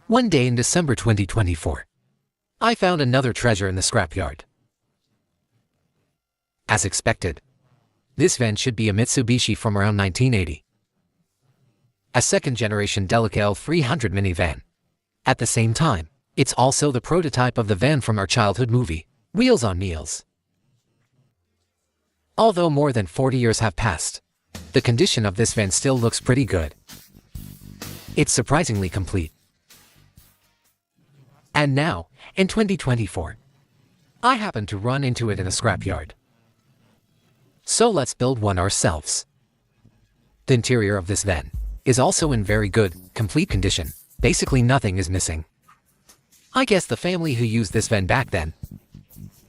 One day in December 2024, I found another treasure in the scrapyard. As expected, this van should be a Mitsubishi from around 1980. A second-generation Delica L300 minivan. At the same time, it's also the prototype of the van from our childhood movie, Wheels on Meals. Although more than 40 years have passed, the condition of this van still looks pretty good. It's surprisingly complete. And now, in 2024, I happened to run into it in a scrapyard. So let's build one ourselves. The interior of this van is also in very good, complete condition. Basically nothing is missing. I guess the family who used this van back then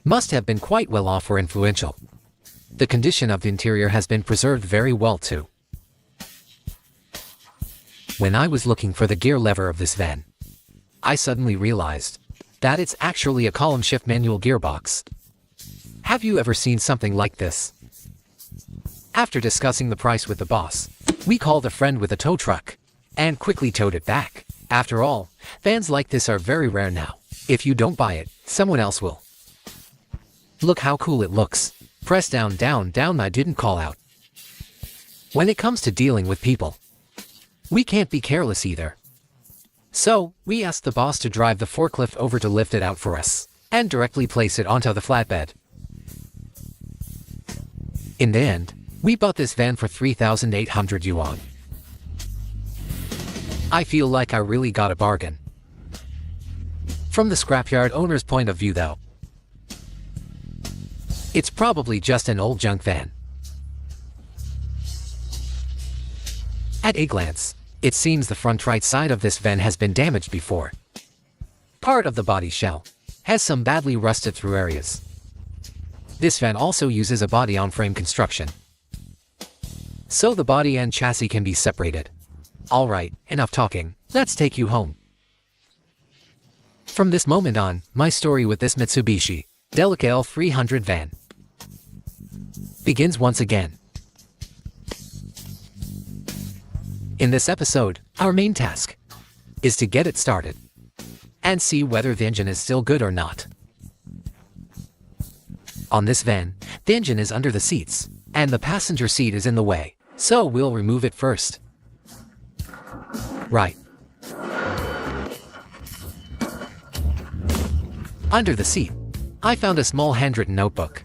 must have been quite well off or influential. The condition of the interior has been preserved very well too. When I was looking for the gear lever of this van, I suddenly realized that it's actually a column shift manual gearbox. Have you ever seen something like this? After discussing the price with the boss, we called a friend with a tow truck and quickly towed it back. After all, vans like this are very rare now. If you don't buy it, someone else will. Look how cool it looks. Press down, down, down. I didn't call out. When it comes to dealing with people, we can't be careless either. So, we asked the boss to drive the forklift over to lift it out for us and directly place it onto the flatbed. In the end, we bought this van for 3,800 yuan. I feel like I really got a bargain. From the scrapyard owner's point of view though, it's probably just an old junk van. At a glance, it seems the front right side of this van has been damaged before. Part of the body shell has some badly rusted through areas. This van also uses a body-on-frame construction, so the body and chassis can be separated. Alright, enough talking, let's take you home. From this moment on, my story with this Mitsubishi Delica L300 van begins once again. In this episode, our main task is to get it started and see whether the engine is still good or not. On this van, the engine is under the seats and the passenger seat is in the way, so we'll remove it first. Right. Under the seat, I found a small handwritten notebook.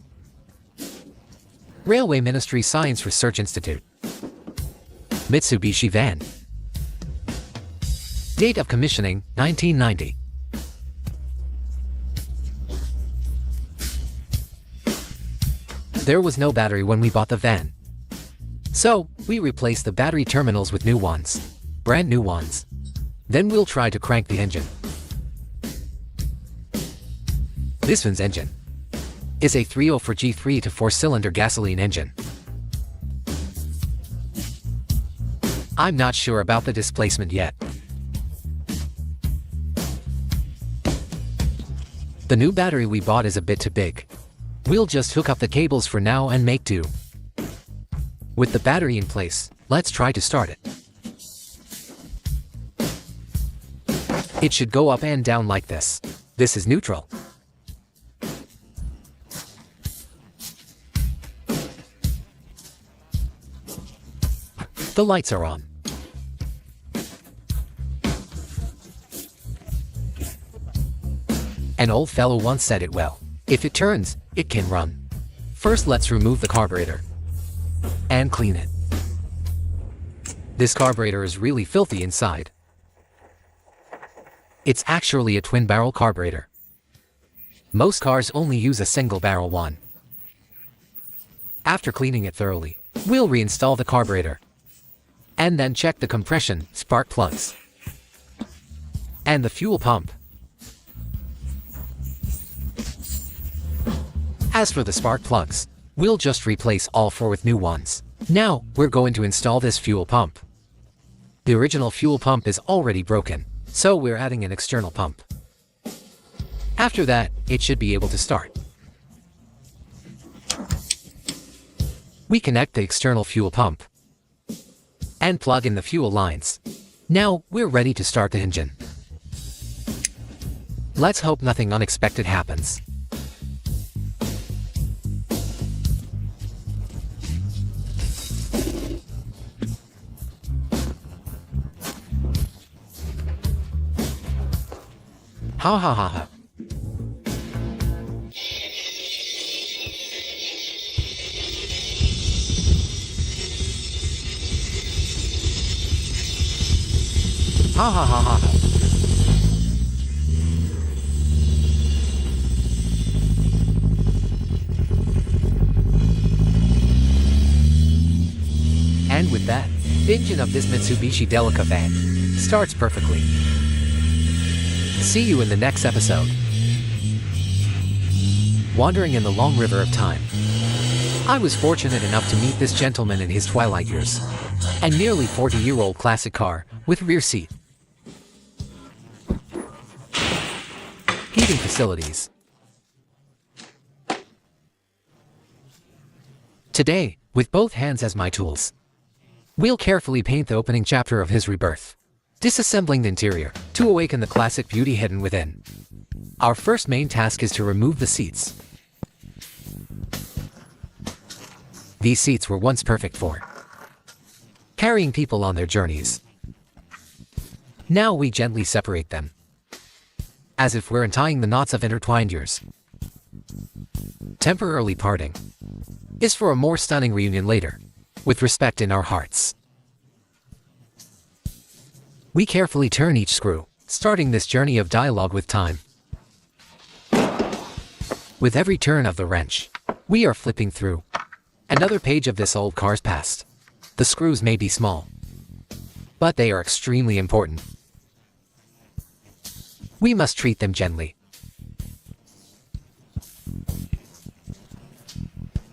Railway Ministry Science Research Institute. Mitsubishi van. Date of commissioning, 1990. There was no battery when we bought the van, so we replaced the battery terminals with new ones. Brand new ones. Then we'll try to crank the engine. This van's engine is a 304G3 to 4-cylinder gasoline engine. I'm not sure about the displacement yet. The new battery we bought is a bit too big. We'll just hook up the cables for now and make do. With the battery in place, let's try to start it. It should go up and down like this. This is neutral. The lights are on. An old fellow once said it well. If it turns, it can run. First let's remove the carburetor and clean it. This carburetor is really filthy inside. It's actually a twin-barrel carburetor. Most cars only use a single-barrel one. After cleaning it thoroughly, we'll reinstall the carburetor and then check the compression, spark plugs, and the fuel pump. As for the spark plugs, we'll just replace all 4 with new ones. Now, we're going to install this fuel pump. The original fuel pump is already broken, so we're adding an external pump. After that, it should be able to start. We connect the external fuel pump and plug in the fuel lines. Now, we're ready to start the engine. Let's hope nothing unexpected happens. Ha ha ha ha. Ha ha ha ha ha. And with that, the engine of this Mitsubishi Delica van starts perfectly. See you in the next episode. Wandering in the long river of time, I was fortunate enough to meet this gentleman in his twilight years. A nearly 40-year-old classic car with rear seat, heating facilities. Today, with both hands as my tools, we'll carefully paint the opening chapter of his rebirth, disassembling the interior to awaken the classic beauty hidden within. Our first main task is to remove the seats. These seats were once perfect for carrying people on their journeys. Now we gently separate them, as if we're untying the knots of intertwined years. Temporarily parting is for a more stunning reunion later, with respect in our hearts. We carefully turn each screw, starting this journey of dialogue with time. With every turn of the wrench, we are flipping through another page of this old car's past. The screws may be small, but they are extremely important. We must treat them gently.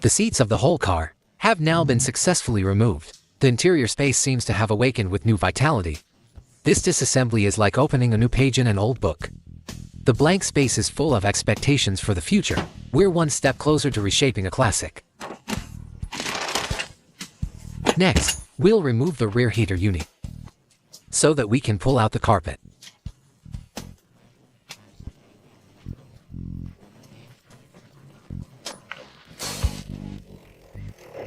The seats of the whole car have now been successfully removed. The interior space seems to have awakened with new vitality. This disassembly is like opening a new page in an old book. The blank space is full of expectations for the future. We're one step closer to reshaping a classic. Next, we'll remove the rear heater unit so that we can pull out the carpet.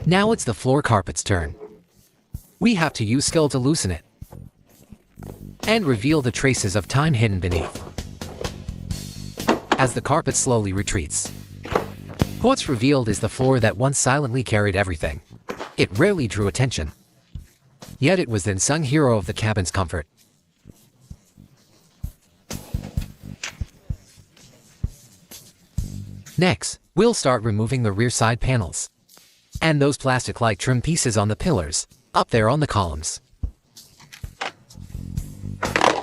Now it's the floor carpet's turn. We have to use skill to loosen it and reveal the traces of time hidden beneath. As the carpet slowly retreats, what's revealed is the floor that once silently carried everything. It rarely drew attention, yet it was the unsung hero of the cabin's comfort. Next, we'll start removing the rear side panels and those plastic-like trim pieces on the pillars, up there on the columns.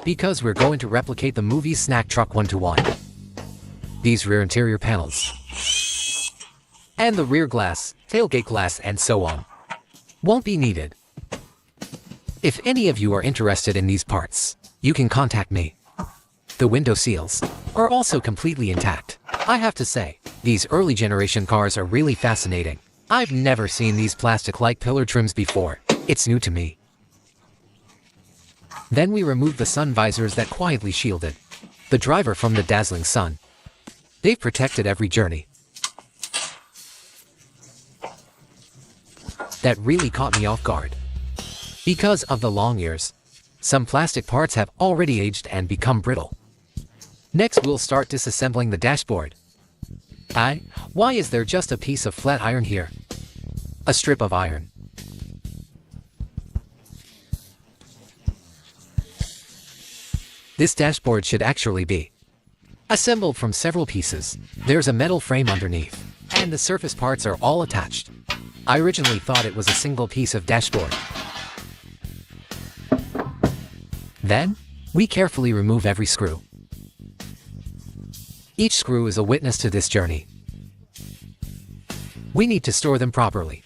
Because we're going to replicate the movie's snack truck one-to-one. These rear interior panels, and the rear glass, tailgate glass, and so on, won't be needed. If any of you are interested in these parts, you can contact me. The window seals are also completely intact. I have to say, these early generation cars are really fascinating. I've never seen these plastic-like pillar trims before. It's new to me. Then we remove the sun visors that quietly shielded the driver from the dazzling sun. They've protected every journey. That really caught me off guard. Because of the long years, some plastic parts have already aged and become brittle. Next, we'll start disassembling the dashboard. Why is there just a piece of flat iron here? A strip of iron. This dashboard should actually be assembled from several pieces. There's a metal frame underneath, and the surface parts are all attached. I originally thought it was a single piece of dashboard. Then, we carefully remove every screw. Each screw is a witness to this journey. We need to store them properly.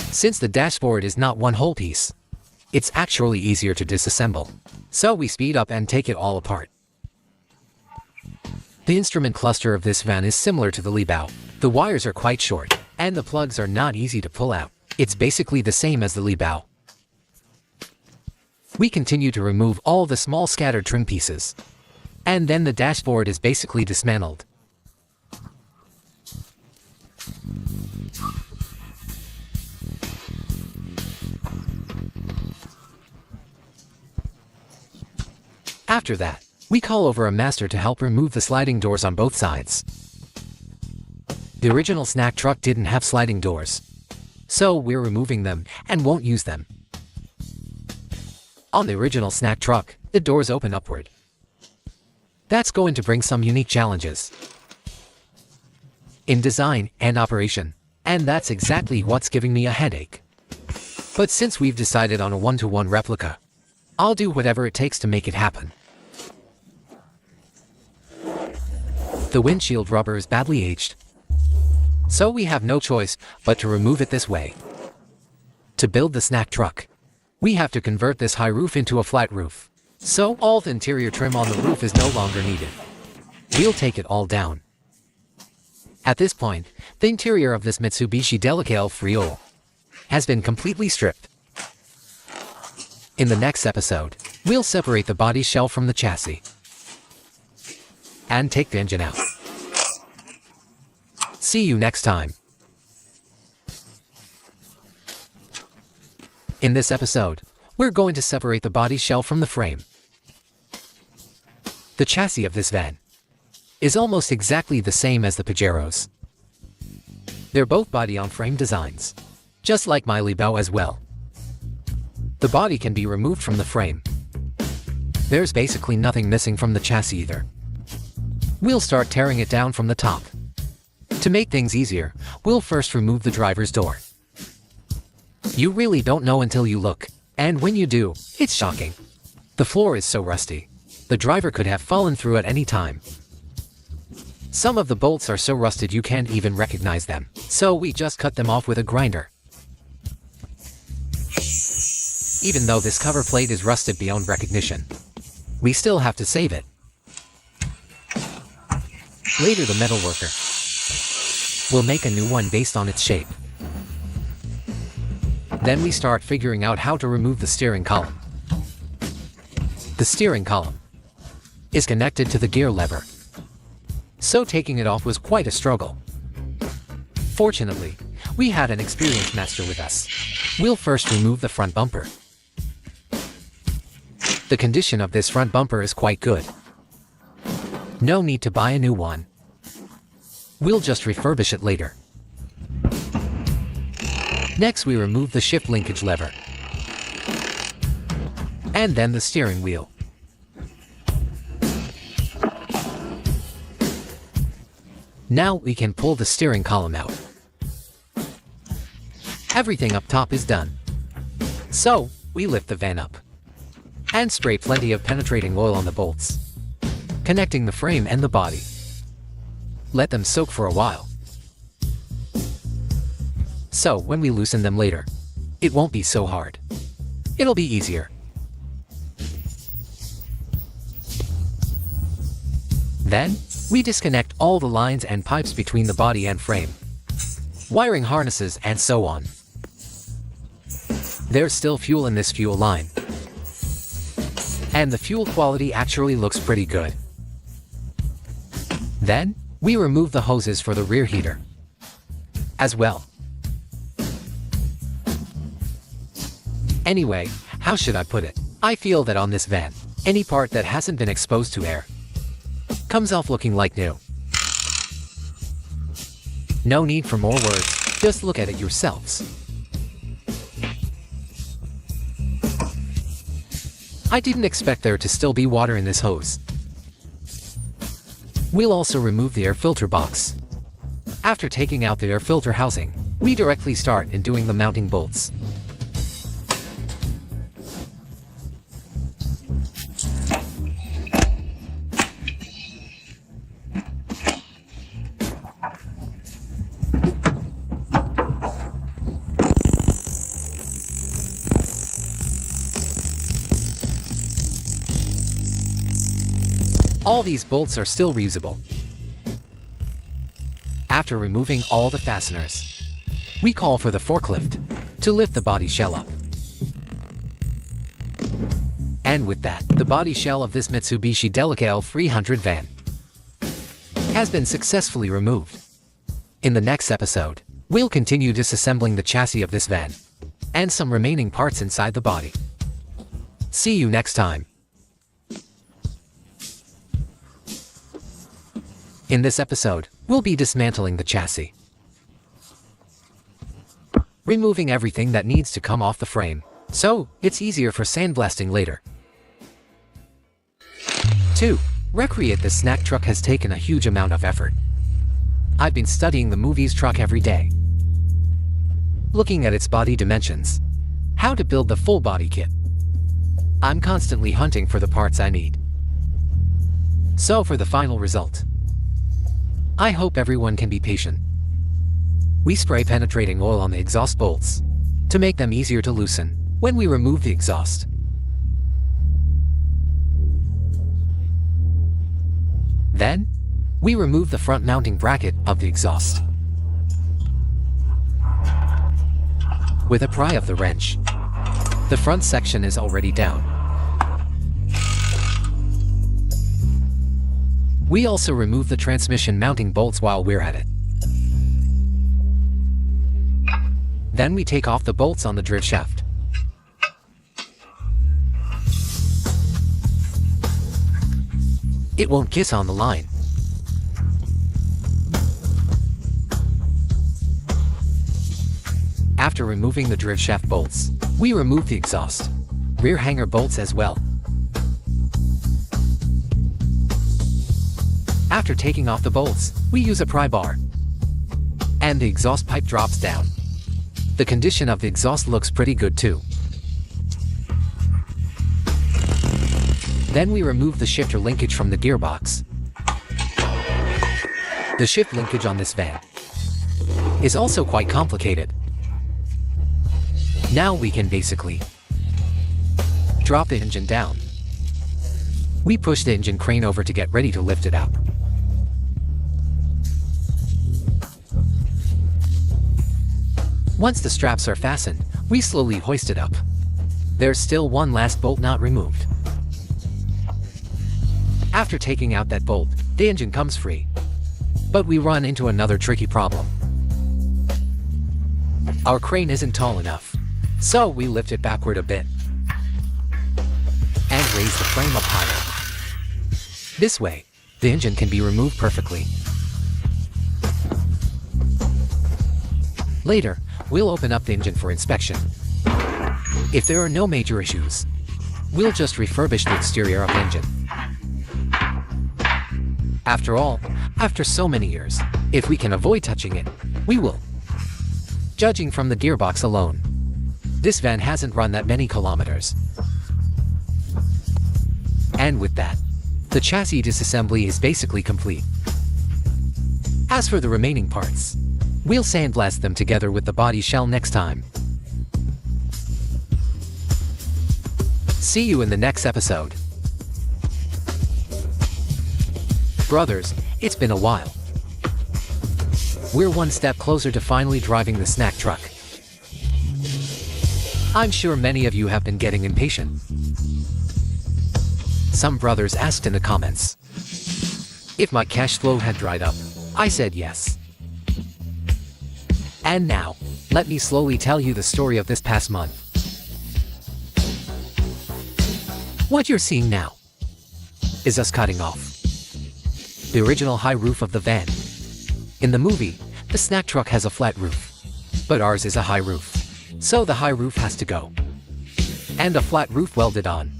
Since the dashboard is not one whole piece, it's actually easier to disassemble. So we speed up and take it all apart. The instrument cluster of this van is similar to the Liebau. The wires are quite short, and the plugs are not easy to pull out. It's basically the same as the Liebau. We continue to remove all the small scattered trim pieces. And then the dashboard is basically dismantled. After that, we call over a master to help remove the sliding doors on both sides. The original snack truck didn't have sliding doors, so we're removing them and won't use them. On the original snack truck, the doors open upward. That's going to bring some unique challenges in design and operation, and that's exactly what's giving me a headache. But since we've decided on a one-to-one replica, I'll do whatever it takes to make it happen. The windshield rubber is badly aged, so we have no choice but to remove it this way. To build the snack truck, we have to convert this high roof into a flat roof, so all the interior trim on the roof is no longer needed. We'll take it all down. At this point, the interior of this Mitsubishi Delica L300 has been completely stripped. In the next episode, we'll separate the body shell from the chassis and take the engine out. See you next time. In this episode, we're going to separate the body shell from the frame. The chassis of this van is almost exactly the same as the Pajero's. They're both body-on-frame designs, just like my Libao as well. The body can be removed from the frame. There's basically nothing missing from the chassis either. We'll start tearing it down from the top. To make things easier, we'll first remove the driver's door. You really don't know until you look, and when you do, it's shocking. The floor is so rusty. The driver could have fallen through at any time. Some of the bolts are so rusted you can't even recognize them, so we just cut them off with a grinder. Even though this cover plate is rusted beyond recognition, we still have to save it. Later, the metalworker will make a new one based on its shape. Then we start figuring out how to remove the steering column. The steering column is connected to the gear lever, so taking it off was quite a struggle. Fortunately, we had an experienced master with us. We'll first remove the front bumper. The condition of this front bumper is quite good. No need to buy a new one. We'll just refurbish it later. Next, we remove the shift linkage lever, and then the steering wheel. Now we can pull the steering column out. Everything up top is done. So, we lift the van up and spray plenty of penetrating oil on the bolts, connecting the frame and the body. Let them soak for a while. So when we loosen them later, it won't be so hard. It'll be easier. Then, we disconnect all the lines and pipes between the body and frame, wiring harnesses and so on. There's still fuel in this fuel line, and the fuel quality actually looks pretty good. Then, we remove the hoses for the rear heater as well. Anyway, how should I put it? I feel that on this van, any part that hasn't been exposed to air comes off looking like new. No need for more words, just look at it yourselves. I didn't expect there to still be water in this hose. We'll also remove the air filter box. After taking out the air filter housing, we directly start in doing the mounting bolts. All these bolts are still reusable. After removing all the fasteners, we call for the forklift to lift the body shell up. And with that, the body shell of this Mitsubishi Delica L300 van has been successfully removed. In the next episode, we'll continue disassembling the chassis of this van and some remaining parts inside the body. See you next time. In this episode, we'll be dismantling the chassis, removing everything that needs to come off the frame, so it's easier for sandblasting later. 2. Recreate this snack truck has taken a huge amount of effort. I've been studying the movie's truck every day, looking at its body dimensions, how to build the full body kit. I'm constantly hunting for the parts I need. So for the final result, I hope everyone can be patient. We spray penetrating oil on the exhaust bolts to make them easier to loosen when we remove the exhaust. Then, we remove the front mounting bracket of the exhaust with a pry of the wrench. The front section is already down. We also remove the transmission mounting bolts while we're at it. Then we take off the bolts on the drive shaft. It won't kiss on the line. After removing the drive shaft bolts, we remove the exhaust rear hanger bolts as well. After taking off the bolts, we use a pry bar, and the exhaust pipe drops down. The condition of the exhaust looks pretty good too. Then we remove the shifter linkage from the gearbox. The shift linkage on this van is also quite complicated. Now we can basically drop the engine down. We push the engine crane over to get ready to lift it out. Once the straps are fastened, we slowly hoist it up. There's still one last bolt not removed. After taking out that bolt, the engine comes free. But we run into another tricky problem. Our crane isn't tall enough, so we lift it backward a bit and raise the frame up higher. This way, the engine can be removed perfectly. Later, we'll open up the engine for inspection. If there are no major issues, we'll just refurbish the exterior of the engine. After all, after so many years, if we can avoid touching it, we will. Judging from the gearbox alone, this van hasn't run that many kilometers. And with that, the chassis disassembly is basically complete. As for the remaining parts, we'll sandblast them together with the body shell next time. See you in the next episode. Brothers, it's been a while. We're one step closer to finally driving the snack truck. I'm sure many of you have been getting impatient. Some brothers asked in the comments if my cash flow had dried up. I said yes. And now, let me slowly tell you the story of this past month. What you're seeing now is us cutting off the original high roof of the van. In the movie, the snack truck has a flat roof, but ours is a high roof, so the high roof has to go, and a flat roof welded on.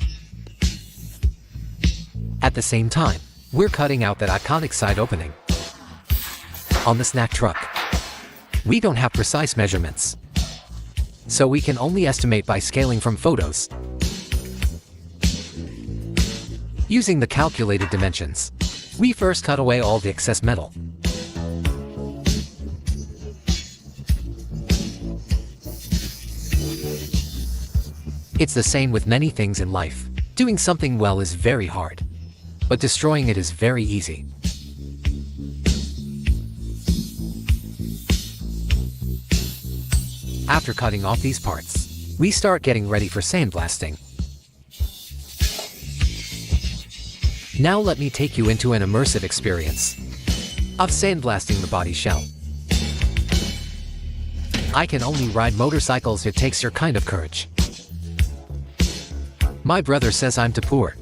At the same time, we're cutting out that iconic side opening on the snack truck. We don't have precise measurements, so we can only estimate by scaling from photos. Using the calculated dimensions, we first cut away all the excess metal. It's the same with many things in life. Doing something well is very hard, but destroying it is very easy. After cutting off these parts, we start getting ready for sandblasting. Now let me take you into an immersive experience of sandblasting the body shell. I can only ride motorcycles, it takes your kind of courage. My brother says I'm too poor.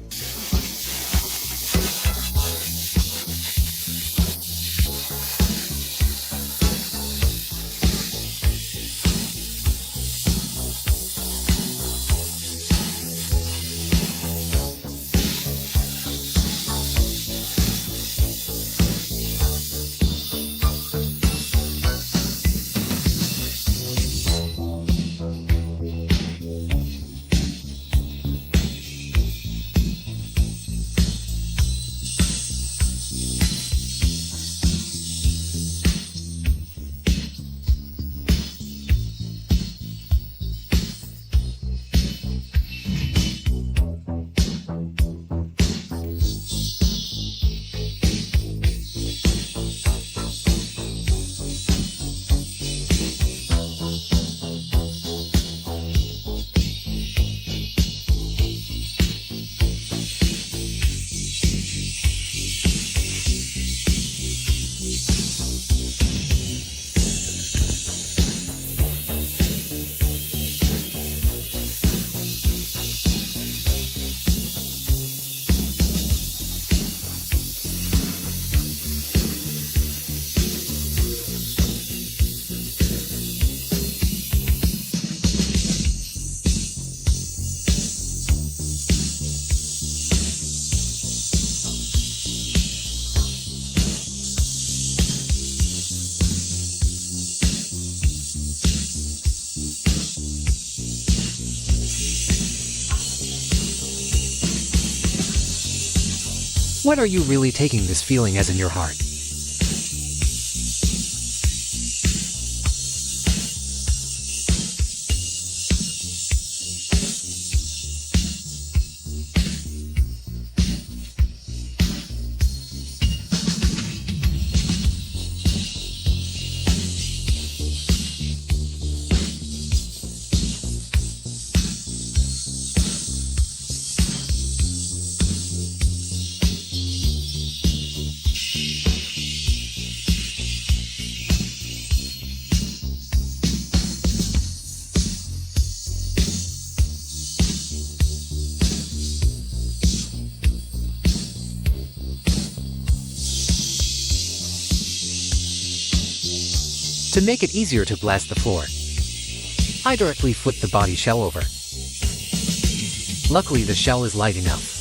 What are you really taking this feeling as in your heart? To make it easier to blast the floor, I directly flip the body shell over. Luckily the shell is light enough.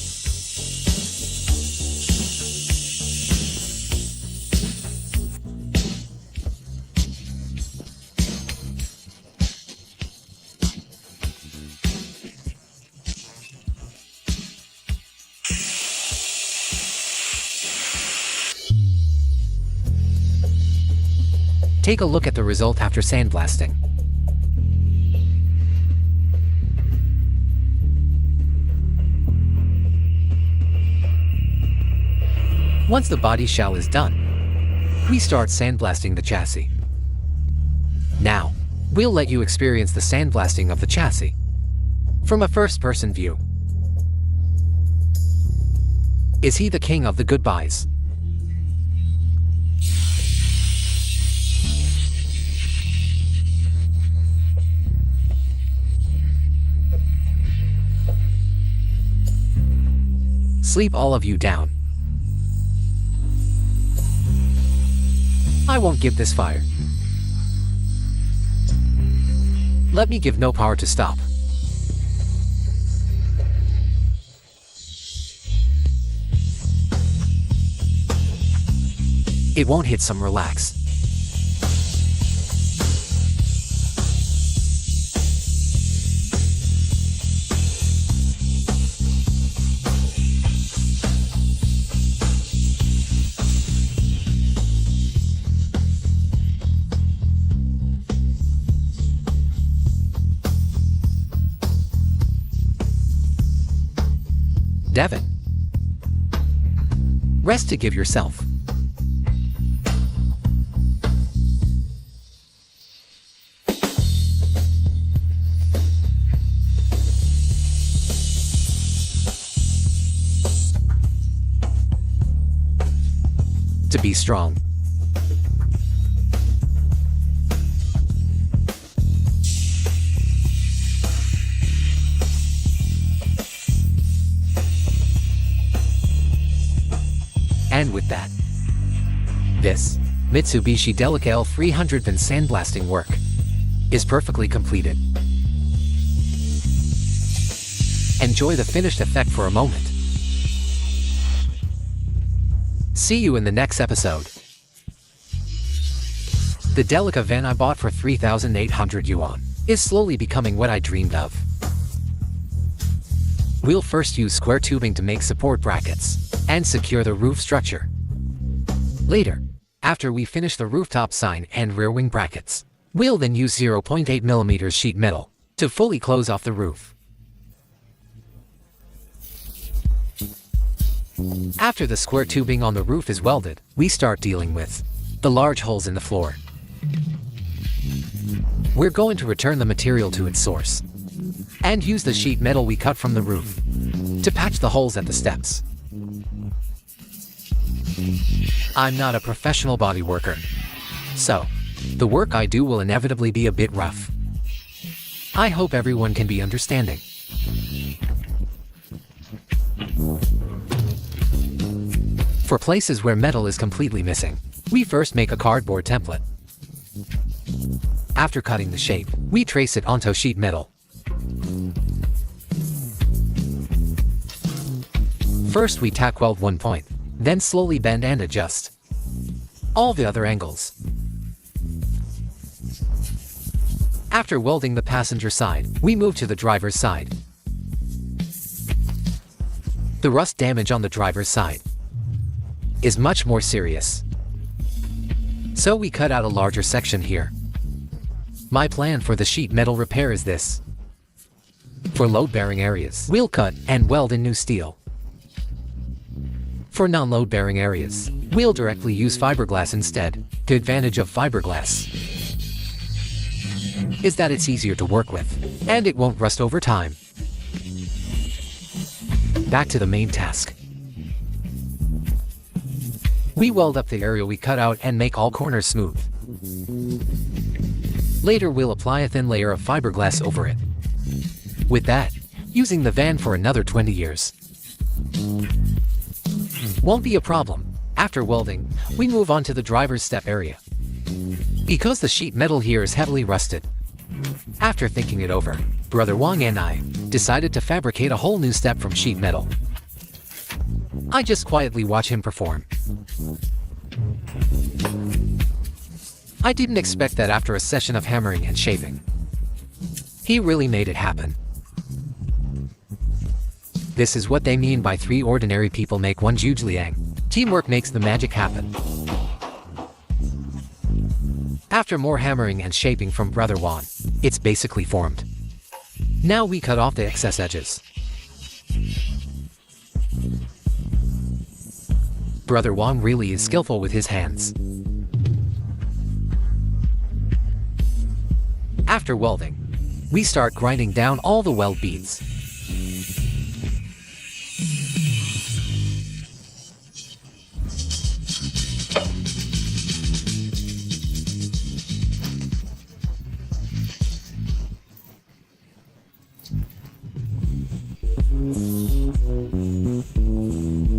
Take a look at the result after sandblasting. Once the body shell is done, we start sandblasting the chassis. Now, we'll let you experience the sandblasting of the chassis from a first-person view. Is he the king of the goodbyes? Sleep all of you down. I won't give this fire. Let me give no power to stop. It won't hit some relax. Devin. Rest to give yourself. to be strong. And with that, this Mitsubishi Delica L300 van sandblasting work is perfectly completed. Enjoy the finished effect for a moment. See you in the next episode. The Delica van I bought for 3,800 yuan is slowly becoming what I dreamed of. We'll first use square tubing to make support brackets and secure the roof structure. Later, after we finish the rooftop sign and rear wing brackets, we'll then use 0.8 mm sheet metal to fully close off the roof. After the square tubing on the roof is welded, we start dealing with the large holes in the floor. We're going to return the material to its source and use the sheet metal we cut from the roof to patch the holes at the steps. I'm not a professional body worker, so the work I do will inevitably be a bit rough. I hope everyone can be understanding. For places where metal is completely missing, we first make a cardboard template. After cutting the shape, we trace it onto sheet metal. First we tack weld one point, then slowly bend and adjust all the other angles. After welding the passenger side, we move to the driver's side. The rust damage on the driver's side is much more serious, so we cut out a larger section here. My plan for the sheet metal repair is this. For load-bearing areas, we'll cut and weld in new steel. For non-load-bearing areas, we'll directly use fiberglass instead. The advantage of fiberglass is that it's easier to work with, and it won't rust over time. Back to the main task. We weld up the area we cut out and make all corners smooth. Later we'll apply a thin layer of fiberglass over it. With that, using the van for another 20 years won't be a problem. After welding, we move on to the driver's step area. Because the sheet metal here is heavily rusted, after thinking it over, Brother Wang and I decided to fabricate a whole new step from sheet metal. I just quietly watch him perform. I didn't expect that after a session of hammering and shaping. He really made it happen. This is what they mean by 3 ordinary people make one huge liang. Teamwork makes the magic happen. After more hammering and shaping from Brother Wan, it's basically formed. Now we cut off the excess edges. Brother Wang really is skillful with his hands. After welding, we start grinding down all the weld beads.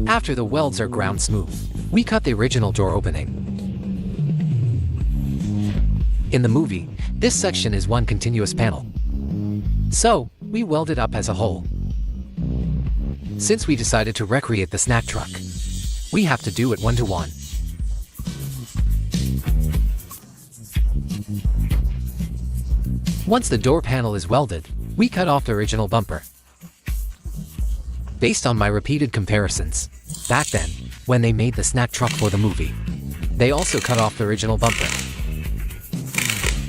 After the welds are ground smooth, we cut the original door opening. In the movie, this section is one continuous panel, so we weld it up as a whole. Since we decided to recreate the snack truck, we have to do it 1-to-1. Once the door panel is welded, we cut off the original bumper. Based on my repeated comparisons, back then, when they made the snack truck for the movie, they also cut off the original bumper.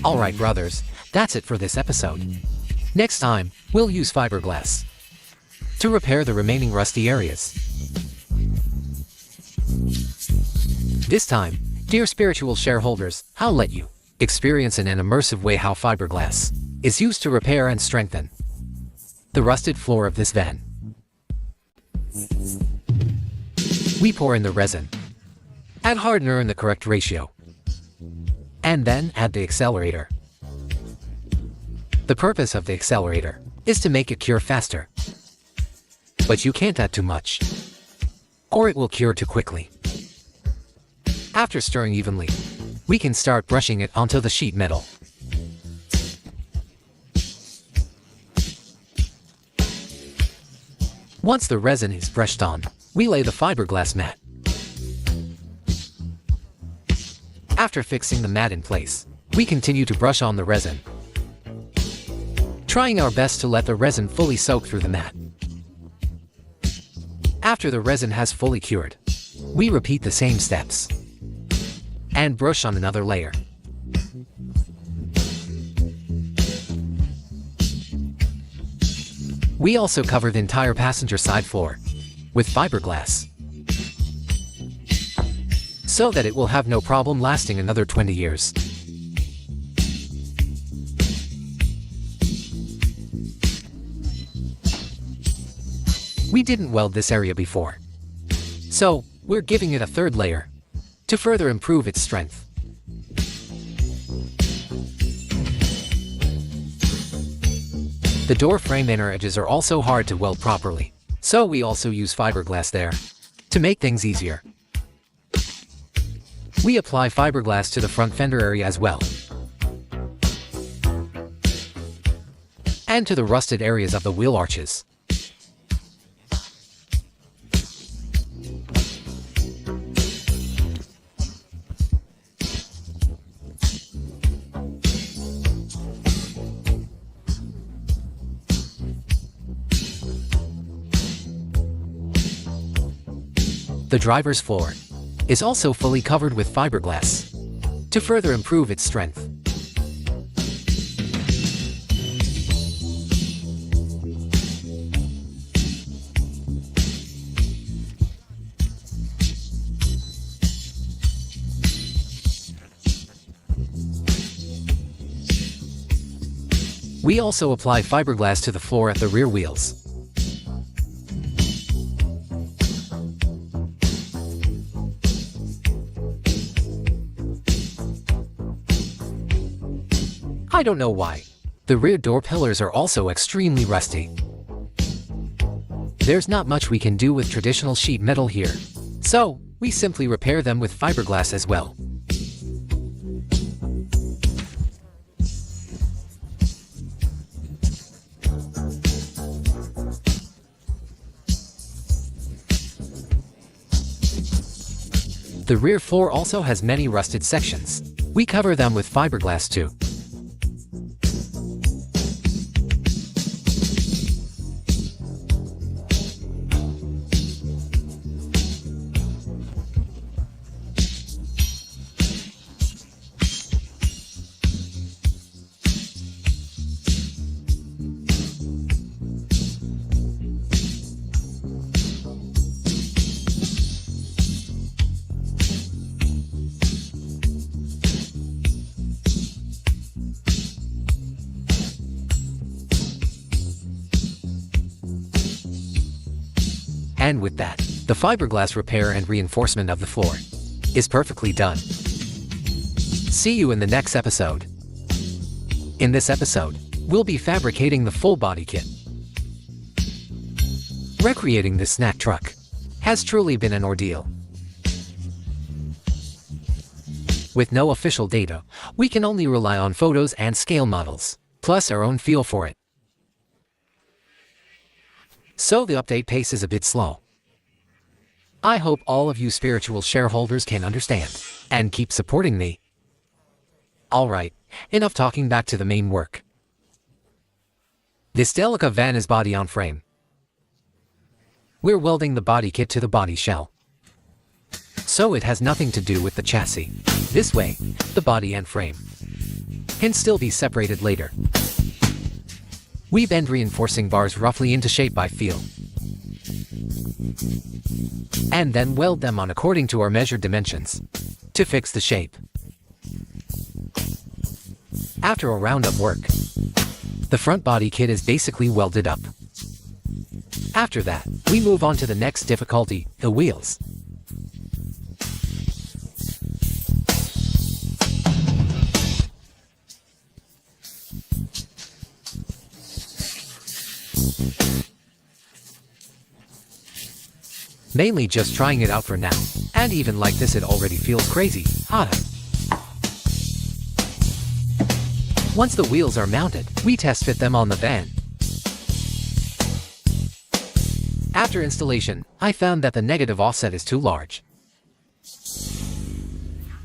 Alright brothers, that's it for this episode. Next time, we'll use fiberglass to repair the remaining rusty areas. This time, dear spiritual shareholders, I'll let you experience in an immersive way how fiberglass is used to repair and strengthen the rusted floor of this van. We pour in the resin, Add hardener in the correct ratio. And then add the accelerator. The purpose of the accelerator is to make it cure faster. But you can't add too much, or it will cure too quickly. After stirring evenly, we can start brushing it onto the sheet metal. Once the resin is brushed on, we lay the fiberglass mat. After fixing the mat in place, we continue to brush on the resin, trying our best to let the resin fully soak through the mat. After the resin has fully cured, we repeat the same steps and brush on another layer. We also cover the entire passenger side floor with fiberglass so that it will have no problem lasting another 20 years. We didn't weld this area before, so we're giving it a third layer to further improve its strength. The door frame inner edges are also hard to weld properly, so we also use fiberglass there to make things easier. We apply fiberglass to the front fender area as well, and to the rusted areas of the wheel arches. The driver's floor is also fully covered with fiberglass to further improve its strength. We also apply fiberglass to the floor at the rear wheels. I don't know why. The rear door pillars are also extremely rusty. There's not much we can do with traditional sheet metal here, so we simply repair them with fiberglass as well. The rear floor also has many rusted sections. We cover them with fiberglass too. And with that, the fiberglass repair and reinforcement of the floor is perfectly done. See you in the next episode. In this episode, we'll be fabricating the full body kit. Recreating this snack truck has truly been an ordeal. With no official data, we can only rely on photos and scale models, plus our own feel for it. So the update pace is a bit slow. I hope all of you spiritual shareholders can understand and keep supporting me. Alright, enough talking, back to the main work. This Delica van is body on frame. We're welding the body kit to the body shell, so it has nothing to do with the chassis. This way, the body and frame can still be separated later. We bend reinforcing bars roughly into shape by feel, and then weld them on according to our measured dimensions to fix the shape. After a round of work, the front body kit is basically welded up. After that, we move on to the next difficulty, the wheels. Mainly just trying it out for now. And even like this it already feels crazy hot. Once the wheels are mounted, we test fit them on the van. After installation, I found that the negative offset is too large.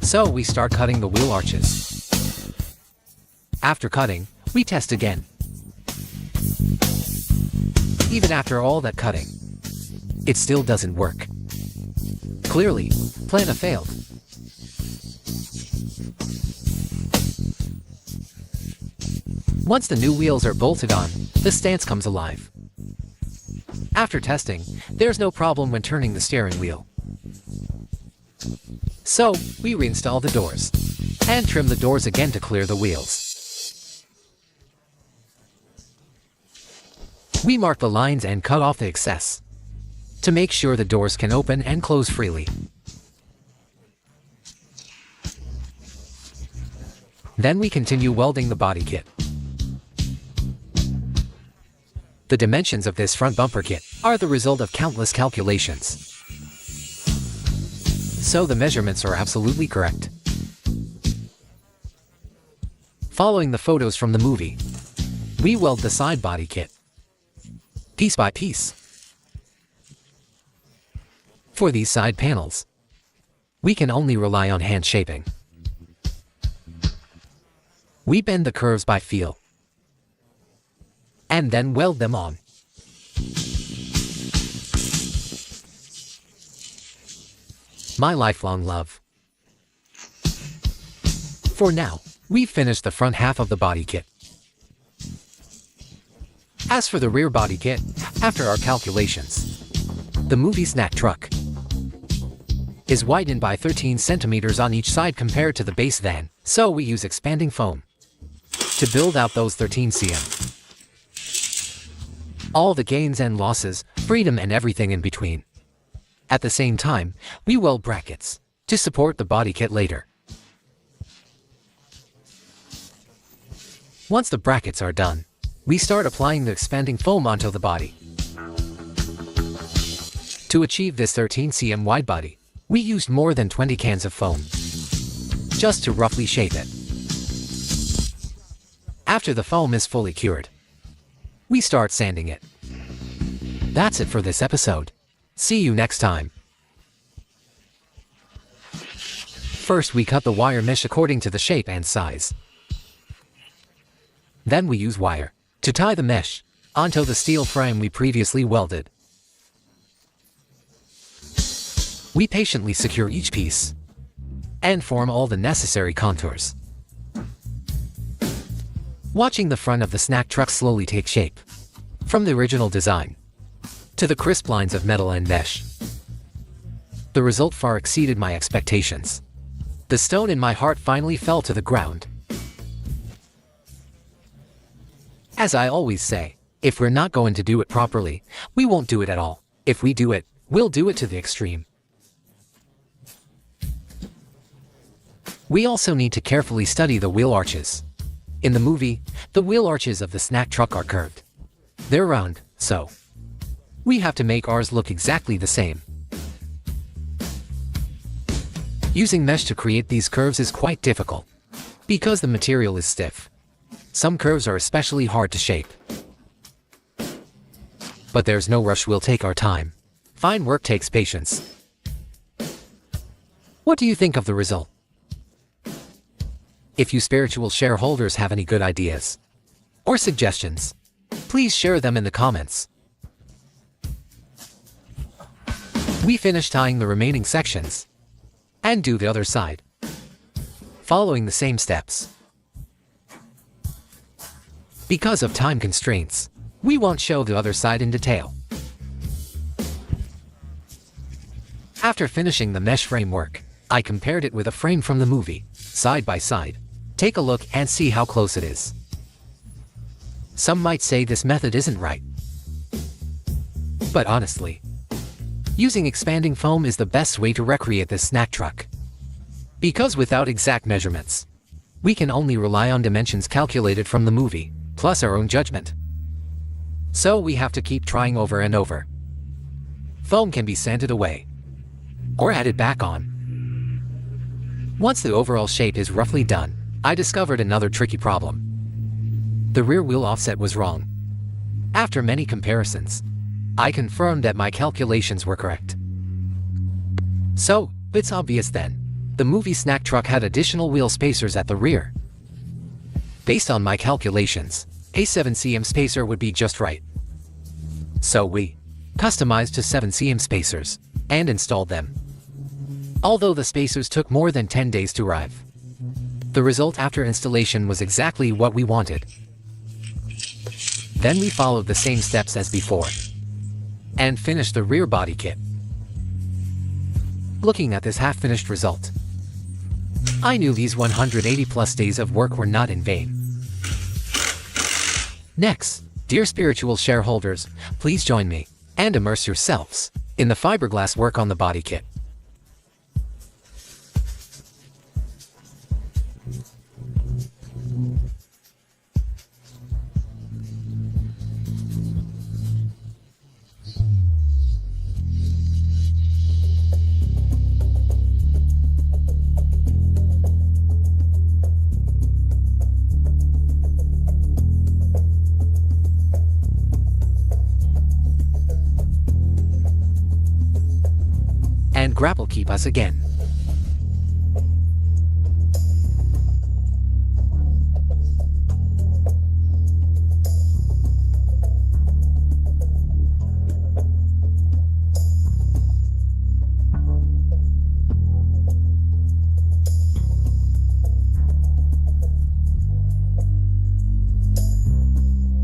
So we start cutting the wheel arches. After cutting, we test again. Even after all that cutting, it still doesn't work. Clearly, plan A failed. Once the new wheels are bolted on, the stance comes alive. After testing, there's no problem when turning the steering wheel. So, we reinstall the doors and trim the doors again to clear the wheels. We mark the lines and cut off the excess to make sure the doors can open and close freely. Then we continue welding the body kit. The dimensions of this front bumper kit are the result of countless calculations. So the measurements are absolutely correct. Following the photos from the movie, we weld the side body kit, piece by piece. For these side panels, we can only rely on hand shaping. We bend the curves by feel, and then weld them on. My lifelong love. For now, we've finished the front half of the body kit. As for the rear body kit, after our calculations, the movie snack truck is widened by 13 centimeters on each side compared to the base van, so we use expanding foam to build out those 13 cm. All the gains and losses, freedom and everything in between. At the same time, we weld brackets to support the body kit later. Once the brackets are done, we start applying the expanding foam onto the body. To achieve this 13 cm wide body, we used more than 20 cans of foam, just to roughly shape it. After the foam is fully cured, we start sanding it. That's it for this episode. See you next time. First we cut the wire mesh according to the shape and size. Then we use wire to tie the mesh onto the steel frame we previously welded. We patiently secure each piece and form all the necessary contours. Watching the front of the snack truck slowly take shape, from the original design to the crisp lines of metal and mesh. The result far exceeded my expectations. The stone in my heart finally fell to the ground. As I always say, if we're not going to do it properly, we won't do it at all. If we do it, we'll do it to the extreme. We also need to carefully study the wheel arches. In the movie, the wheel arches of the snack truck are curved. They're round, so we have to make ours look exactly the same. Using mesh to create these curves is quite difficult, because the material is stiff. Some curves are especially hard to shape. But there's no rush, we'll take our time. Fine work takes patience. What do you think of the result? If you spiritual shareholders have any good ideas or suggestions, please share them in the comments. We finish tying the remaining sections and do the other side, following the same steps. Because of time constraints, we won't show the other side in detail. After finishing the mesh framework, I compared it with a frame from the movie, side by side. Take a look and see how close it is. Some might say this method isn't right. But honestly, using expanding foam is the best way to recreate this snack truck. Because without exact measurements, we can only rely on dimensions calculated from the movie, plus our own judgment. So we have to keep trying over and over. foam can be sanded away or added back on. Once the overall shape is roughly done, I discovered another tricky problem. The rear wheel offset was wrong. After many comparisons, I confirmed that my calculations were correct. So, it's obvious then. The movie snack truck had additional wheel spacers at the rear. Based on my calculations, a 7 cm spacer would be just right. So we customized to 7 cm spacers and installed them. Although the spacers took more than 10 days to arrive, the result after installation was exactly what we wanted. Then we followed the same steps as before and finished the rear body kit. Looking at this half-finished result, I knew these 180+ days of work were not in vain. Next, dear spiritual shareholders, please join me and immerse yourselves in the fiberglass work on the body kit. And grapple keep us again.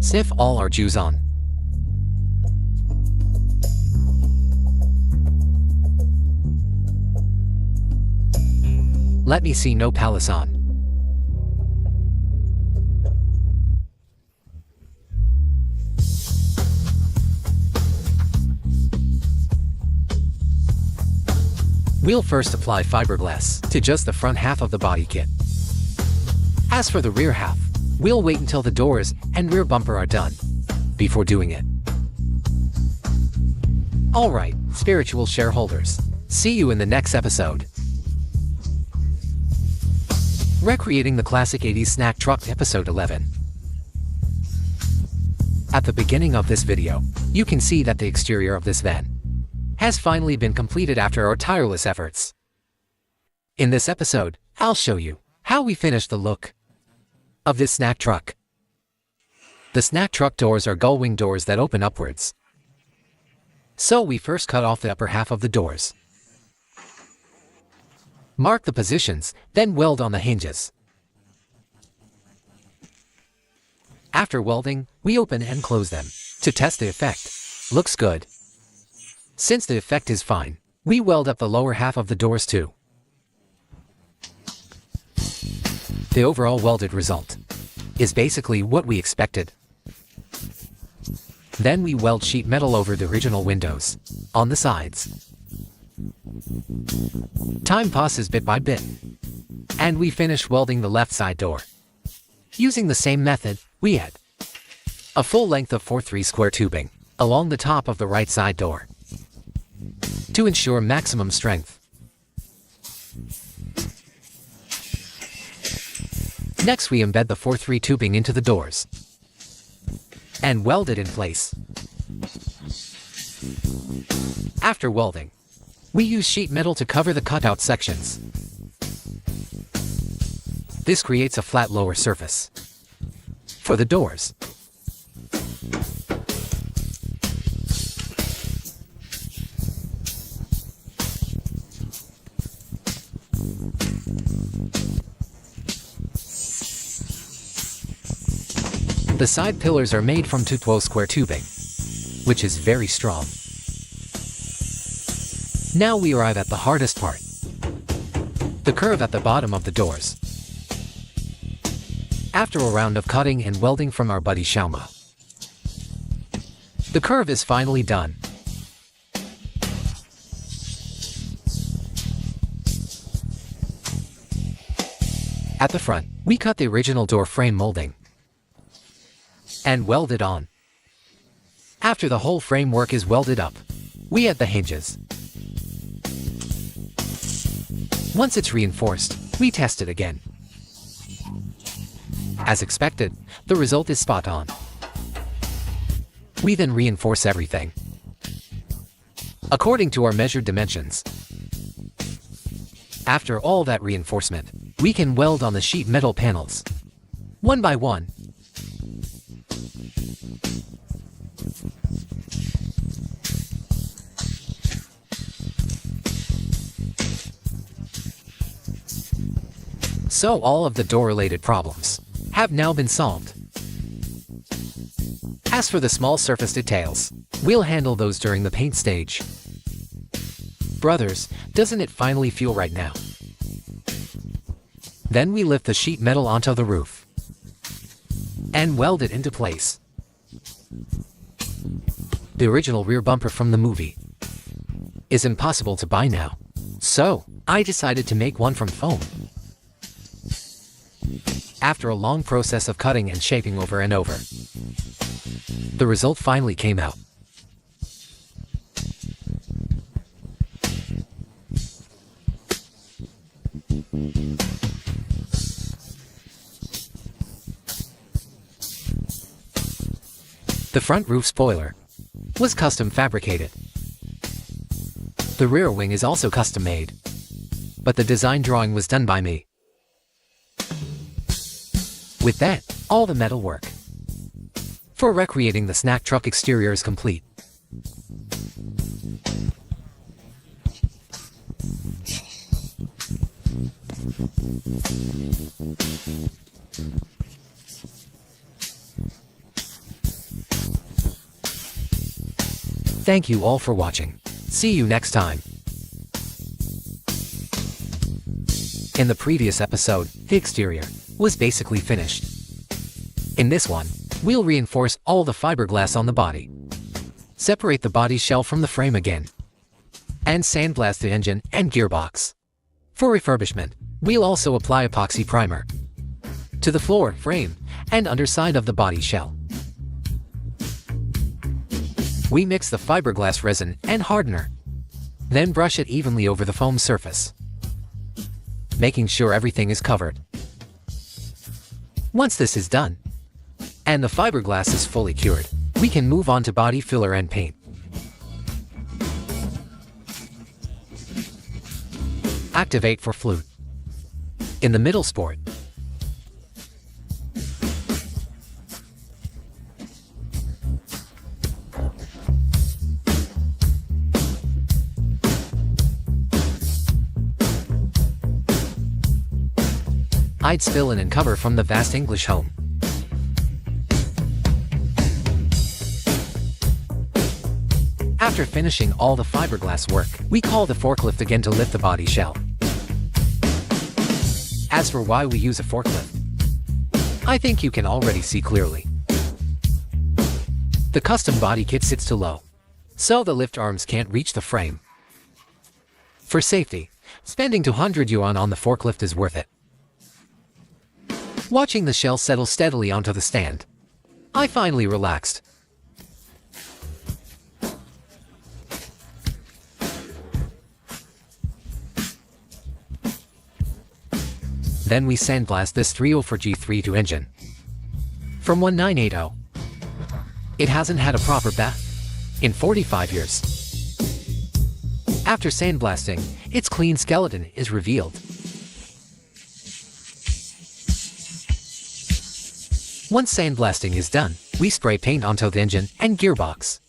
Sniff all our juice on. Let me see no palace on. We'll first apply fiberglass to just the front half of the body kit. As for the rear half, we'll wait until the doors and rear bumper are done before doing it. Alright, spiritual shareholders, see you in the next episode. Recreating the classic 80s snack truck, episode 11. At the beginning of this video, you can see that the exterior of this van has finally been completed after our tireless efforts. In this episode, I'll show you how we finished the look of this snack truck. The snack truck doors are gull-wing doors that open upwards. So we first cut off the upper half of the doors. Mark the positions, then weld on the hinges. After welding, we open and close them to test the effect. Looks good. Since the effect is fine, we weld up the lower half of the doors too. The overall welded result is basically what we expected. Then we weld sheet metal over the original windows on the sides. Time passes bit by bit, and we finish welding the left side door. Using the same method, we add a full length of 4/3 square tubing along the top of the right side door to ensure maximum strength. Next, we embed the 4/3 tubing into the doors and weld it in place. After welding, we use sheet metal to cover the cutout sections. This creates a flat lower surface for the doors. The side pillars are made from 2/12 square tubing, which is very strong. Now we arrive at the hardest part, the curve at the bottom of the doors. After a round of cutting and welding from our buddy Xiaoma, the curve is finally done. At the front, we cut the original door frame molding and weld it on. After the whole framework is welded up, we add the hinges. Once it's reinforced, we test it again. As expected, the result is spot on. We then reinforce everything according to our measured dimensions. After all that reinforcement, we can weld on the sheet metal panels, one by one. So all of the door-related problems have now been solved. As for the small surface details, we'll handle those during the paint stage. Brothers, doesn't it finally feel right now? Then we lift the sheet metal onto the roof and weld it into place. The original rear bumper from the movie is impossible to buy now, so I decided to make one from foam. After a long process of cutting and shaping over and over, the result finally came out. The front roof spoiler was custom fabricated. The rear wing is also custom made, but the design drawing was done by me. With that, all the metal work for recreating the snack truck exterior is complete. Thank you all for watching. See you next time. In the previous episode, the exterior was basically finished. In this one, we'll reinforce all the fiberglass on the body, separate the body shell from the frame again, and sandblast the engine and gearbox. For refurbishment, we'll also apply epoxy primer to the floor, frame, and underside of the body shell. We mix the fiberglass resin and hardener, then brush it evenly over the foam surface, making sure everything is covered. Once this is done, and the fiberglass is fully cured, we can move on to body filler and paint. Activate for flute. In the middle sport, I'd fill in and cover from the vast English home. After finishing all the fiberglass work, we call the forklift again to lift the body shell. As for why we use a forklift, I think you can already see clearly. The custom body kit sits too low, so the lift arms can't reach the frame. For safety, spending 200 yuan on the forklift is worth it. Watching the shell settle steadily onto the stand, I finally relaxed. Then we sandblast this 304G32 engine from 1980. It hasn't had a proper bath in 45 years. After sandblasting, its clean skeleton is revealed. Once sandblasting is done, we spray paint onto the engine and gearbox.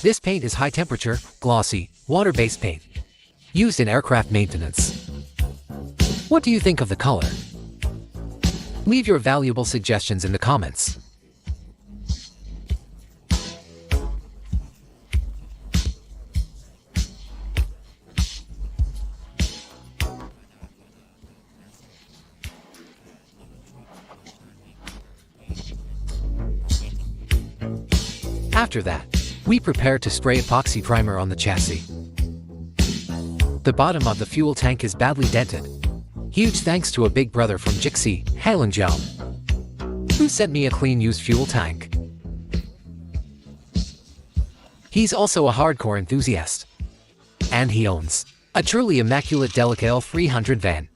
This paint is high-temperature, glossy, water-based paint, used in aircraft maintenance. What do you think of the color? Leave your valuable suggestions in the comments. After that, we prepare to spray epoxy primer on the chassis. The bottom of the fuel tank is badly dented. Huge thanks to a big brother from Jixi, Hallenjiao, who sent me a clean used fuel tank. He's also a hardcore enthusiast. And he owns a truly immaculate Delica L300 van.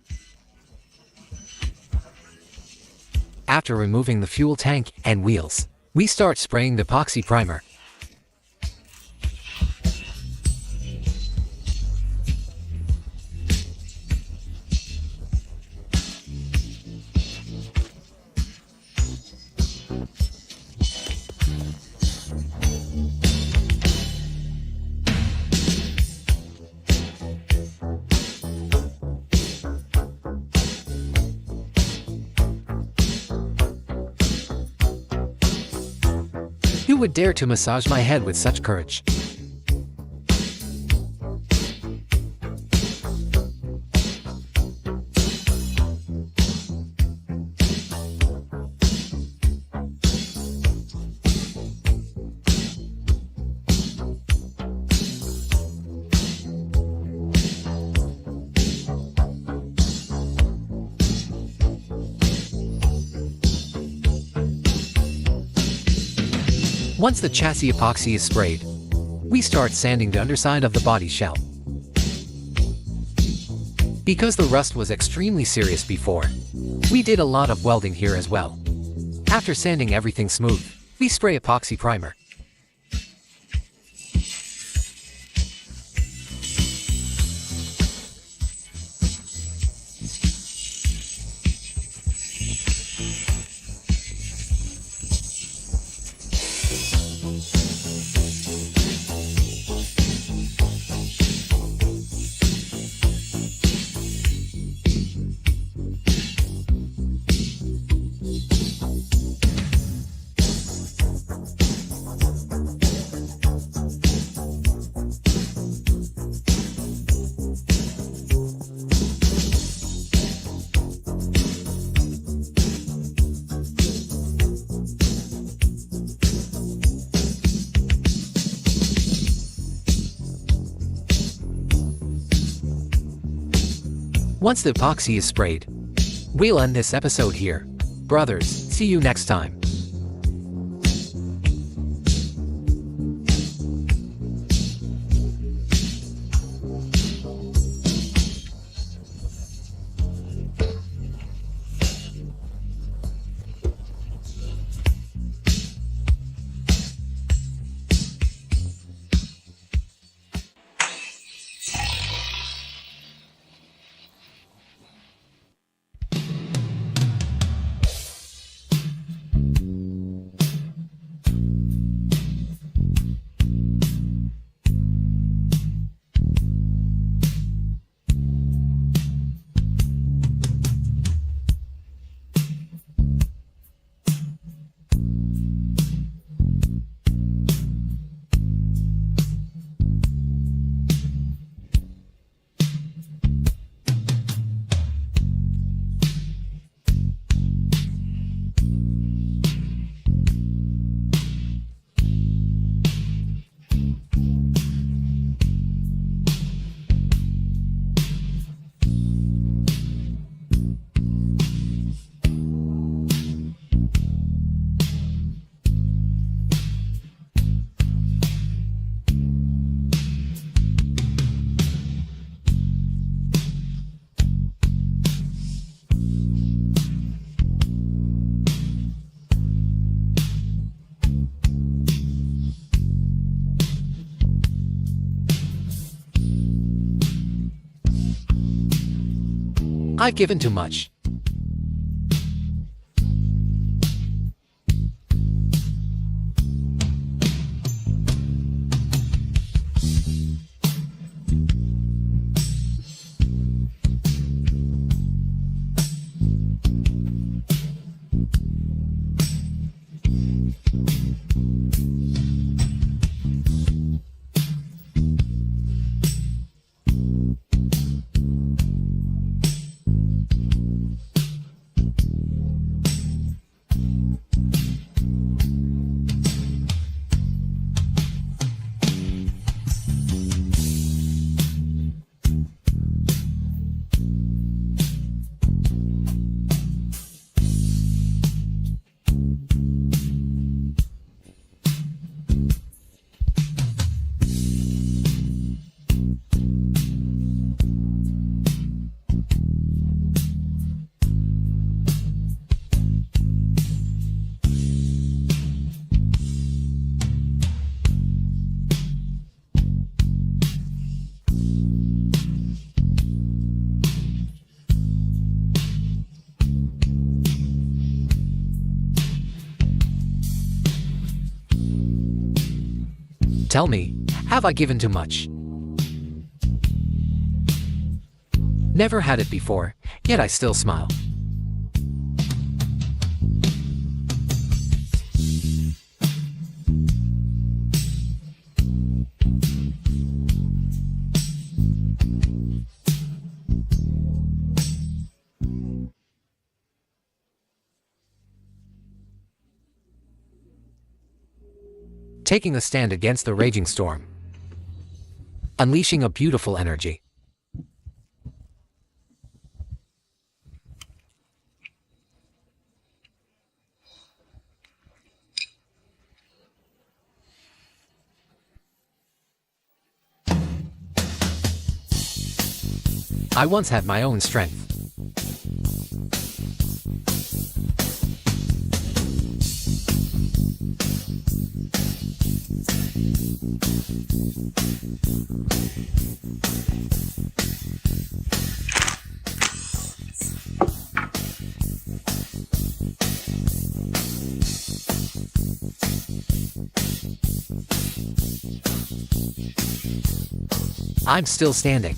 After removing the fuel tank and wheels, we start spraying the epoxy primer. Who would dare to massage my head with such courage? Once the chassis epoxy is sprayed, we start sanding the underside of the body shell. Because the rust was extremely serious before, we did a lot of welding here as well. After sanding everything smooth, we spray epoxy primer. Once the epoxy is sprayed, we'll end this episode here. Brothers, see you next time. I've given too much. Tell me, have I given too much? Never had it before, yet I still smile. Taking a stand against the raging storm. Unleashing a beautiful energy. I once had my own strength. I'm still standing.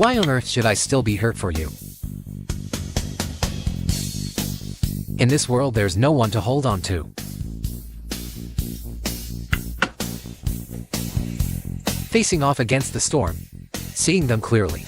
Why on earth should I still be hurt for you? In this world, there's no one to hold on to. Facing off against the storm, seeing them clearly.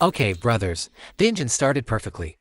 Okay, brothers, the engine started perfectly.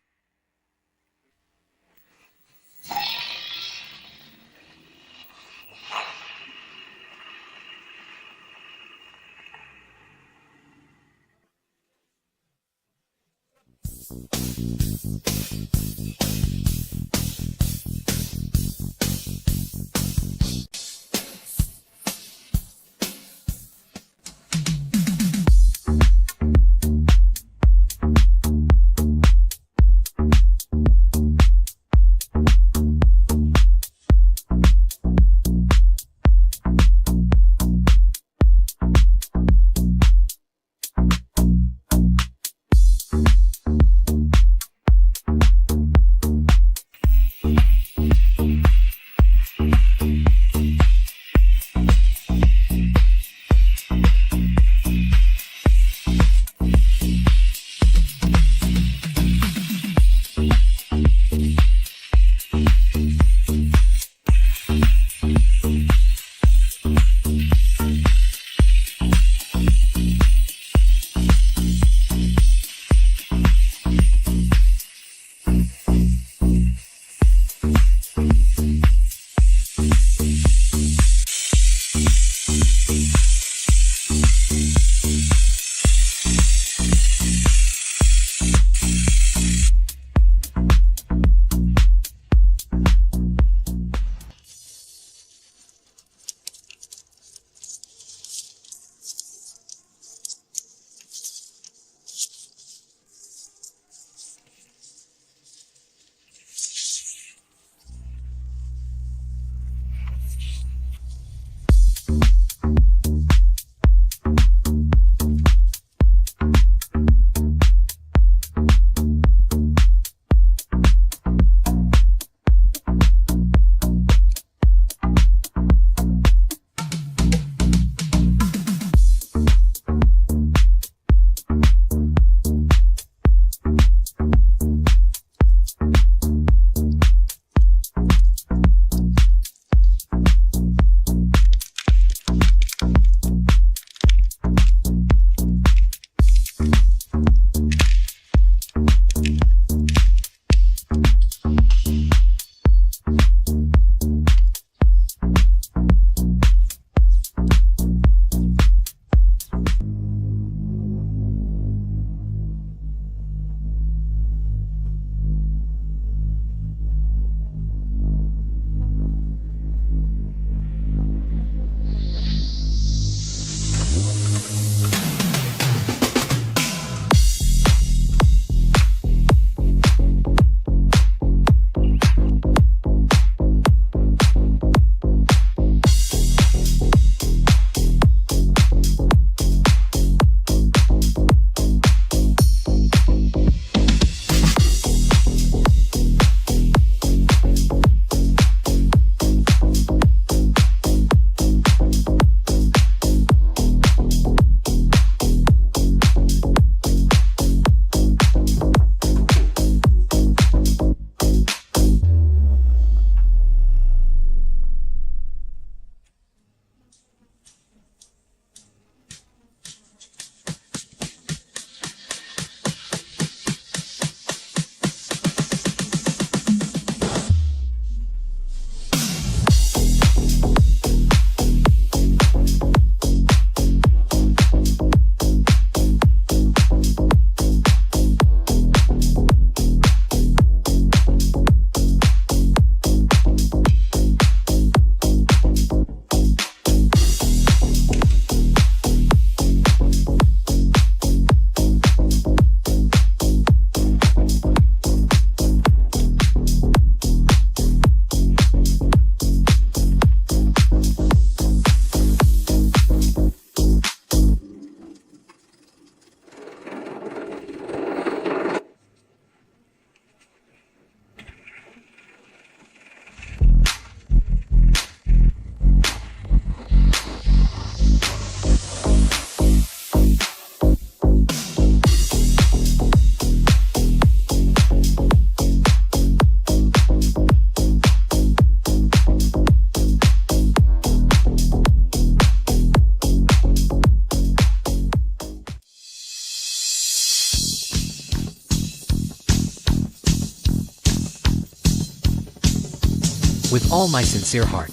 all my sincere heart.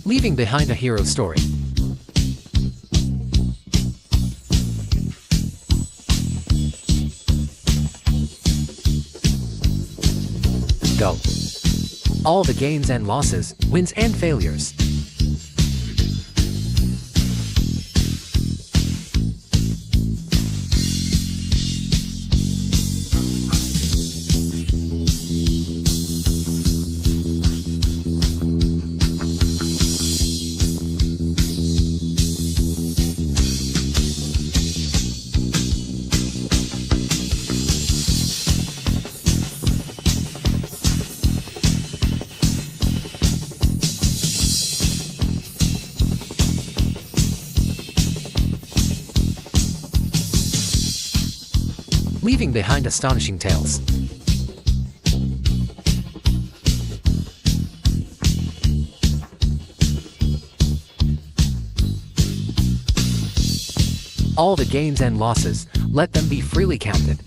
Leaving behind a hero story. Go. All the gains and losses, wins and failures. Leaving behind astonishing tales. All the gains and losses, let them be freely counted.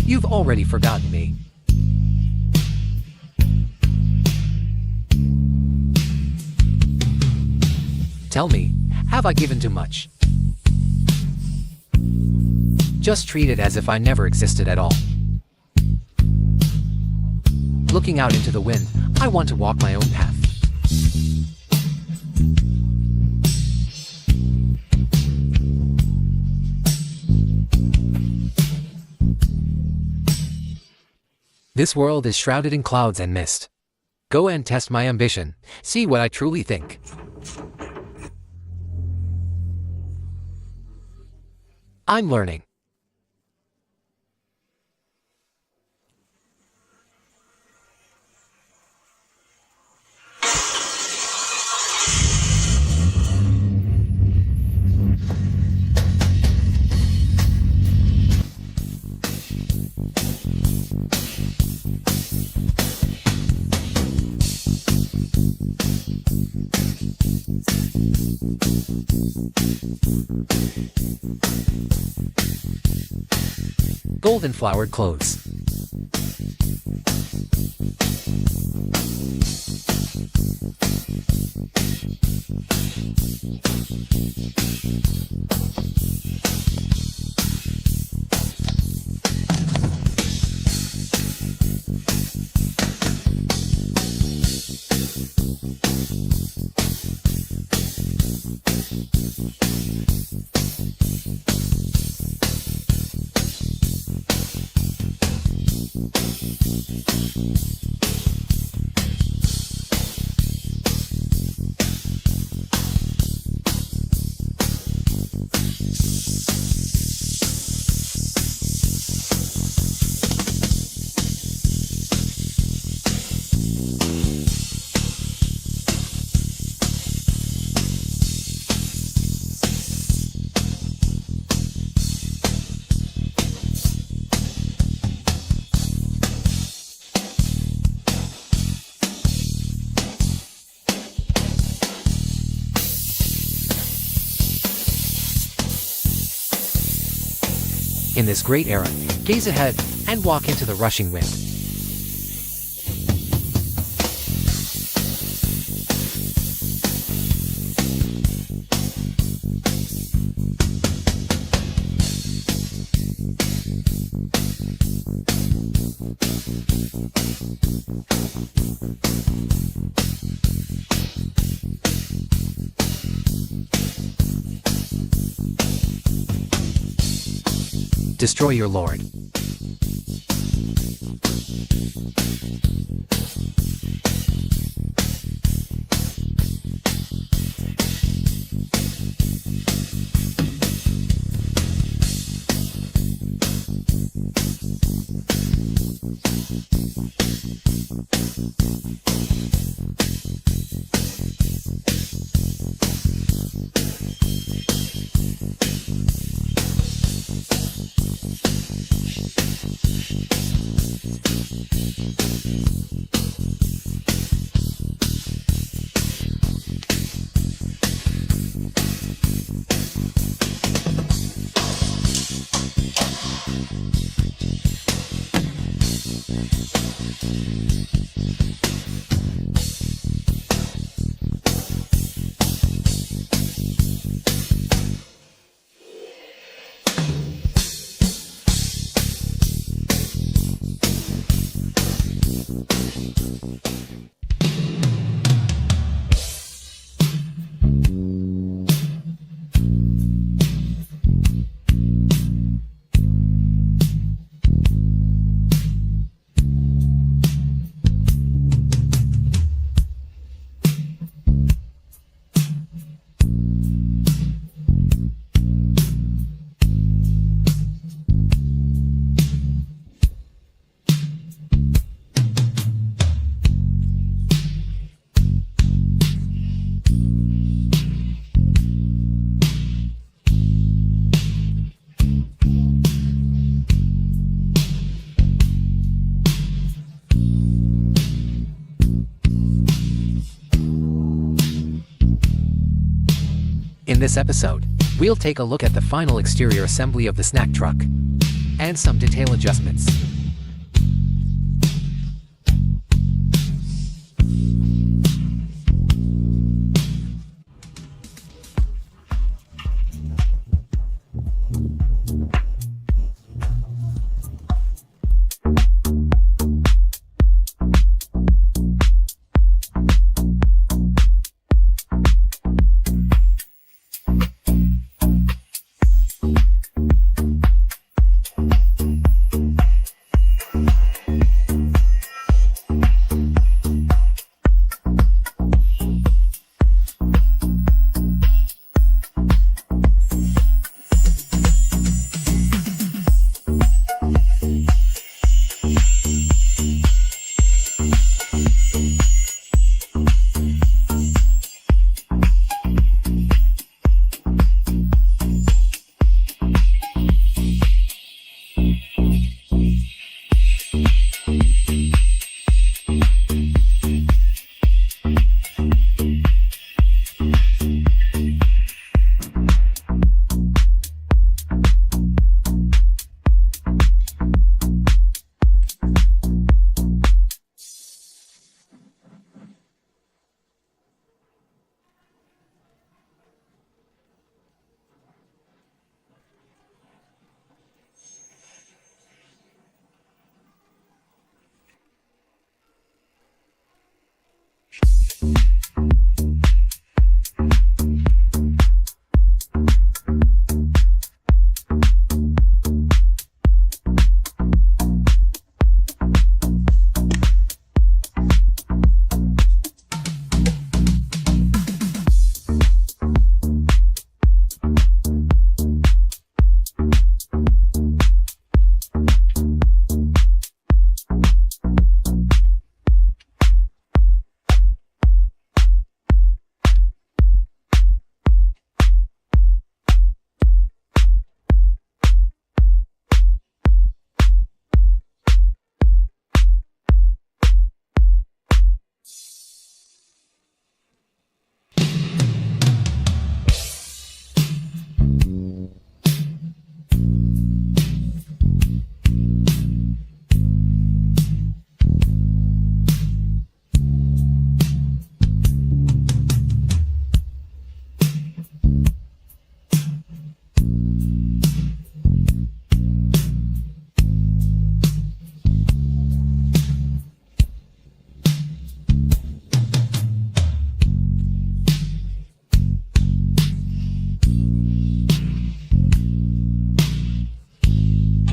You've already forgotten me. Tell me, have I given too much? Just treat it as if I never existed at all. Looking out into the wind, I want to walk my own path. This world is shrouded in clouds and mist. Go and test my ambition, see what I truly think. I'm learning. Golden flowered clothes. In this great era, gaze ahead and walk into the rushing wind. Destroy your lord. In this episode, we'll take a look at the final exterior assembly of the snack truck and some detail adjustments.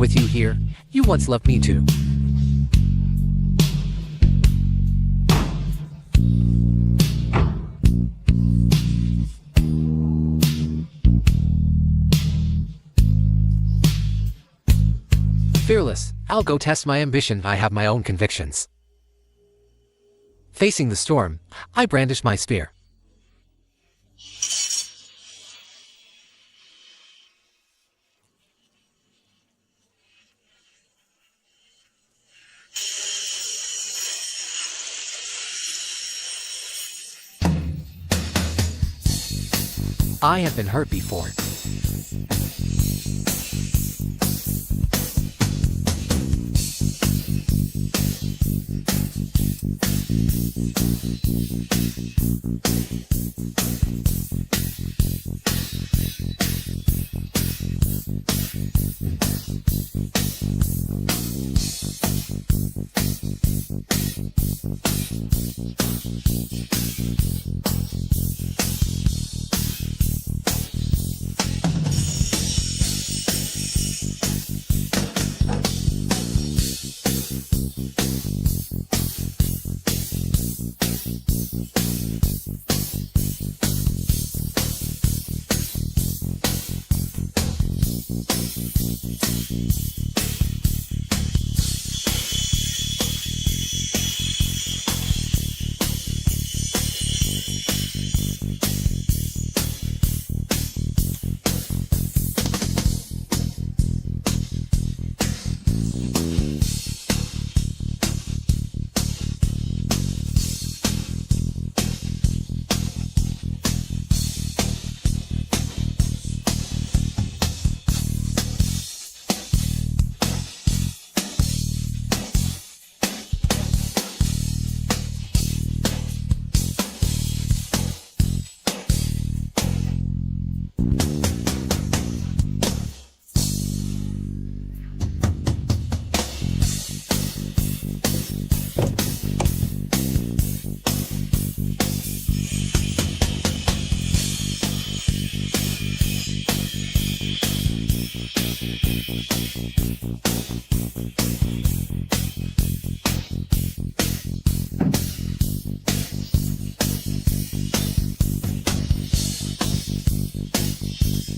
With you here, you once loved me too. Fearless, I'll go test my ambition. I have my own convictions. Facing the storm, I brandish my spear. I have been hurt before.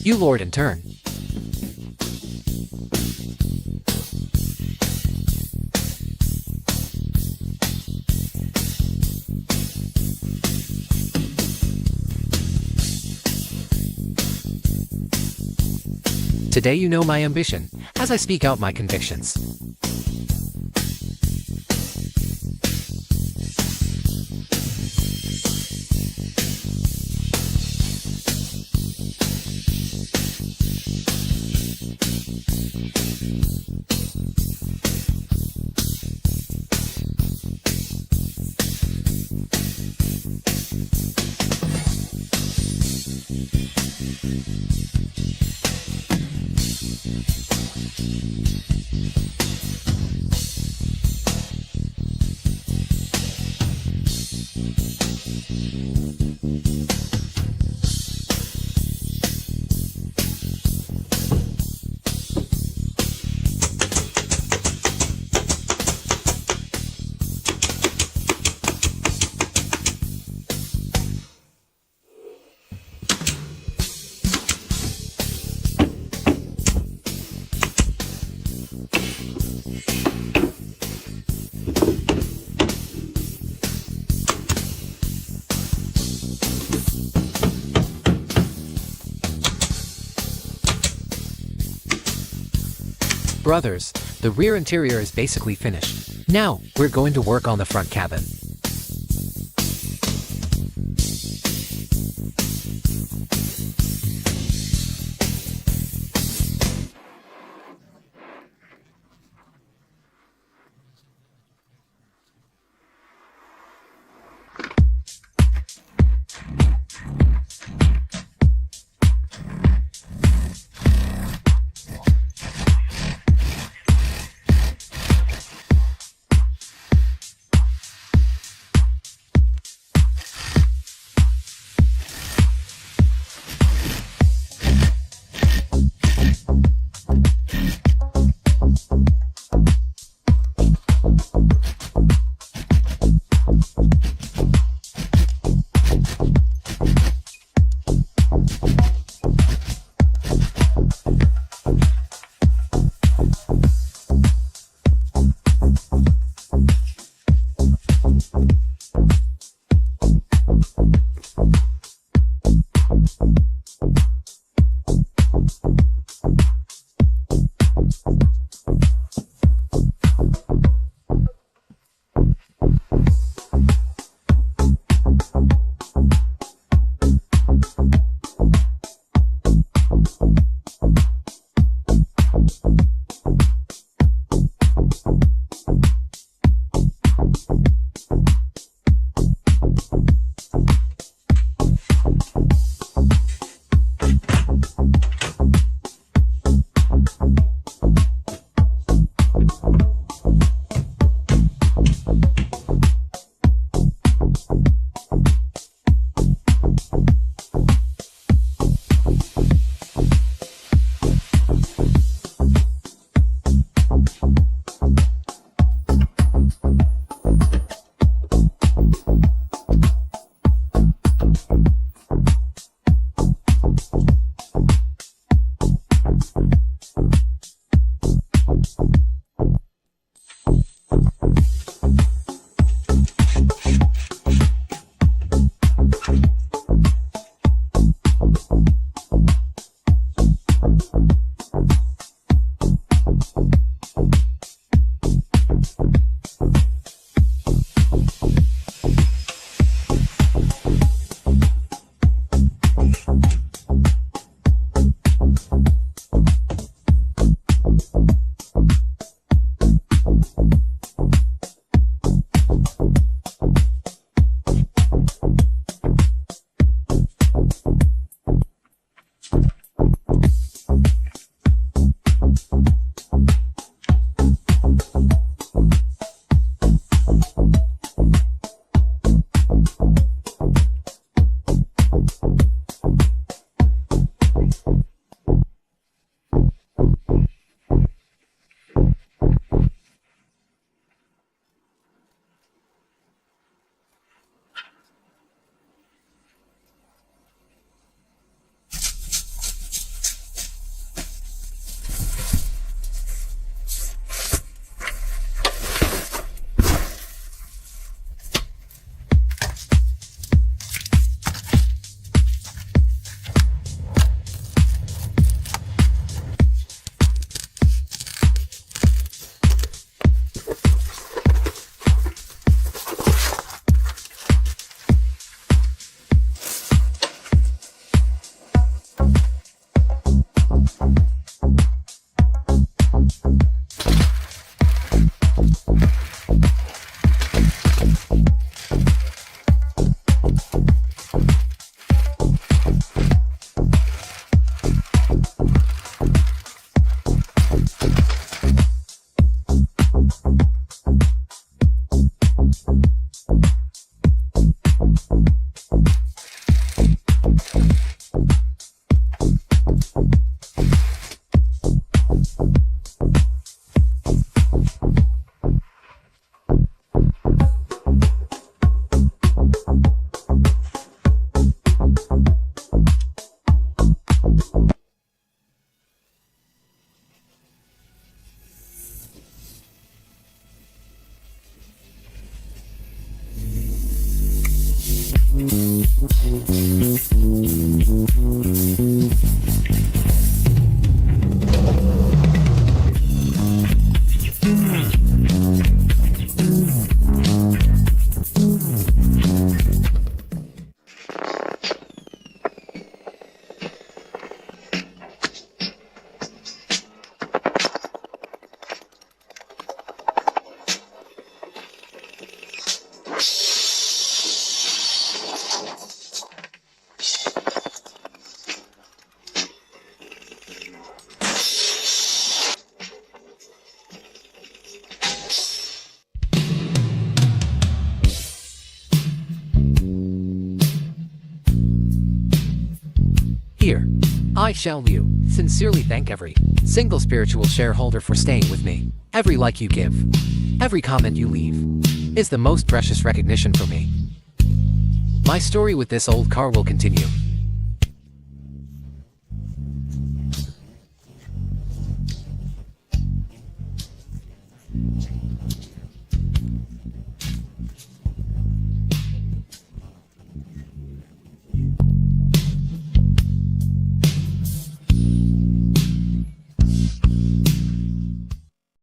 You lord in turn. Today you know my ambition, as I speak out my convictions. Brothers, the rear interior is basically finished. Now, we're going to work on the front cabin. Here, I shall you sincerely thank every single spiritual shareholder for staying with me. Every like you give, every comment you leave, is the most precious recognition for me. My story with this old car will continue.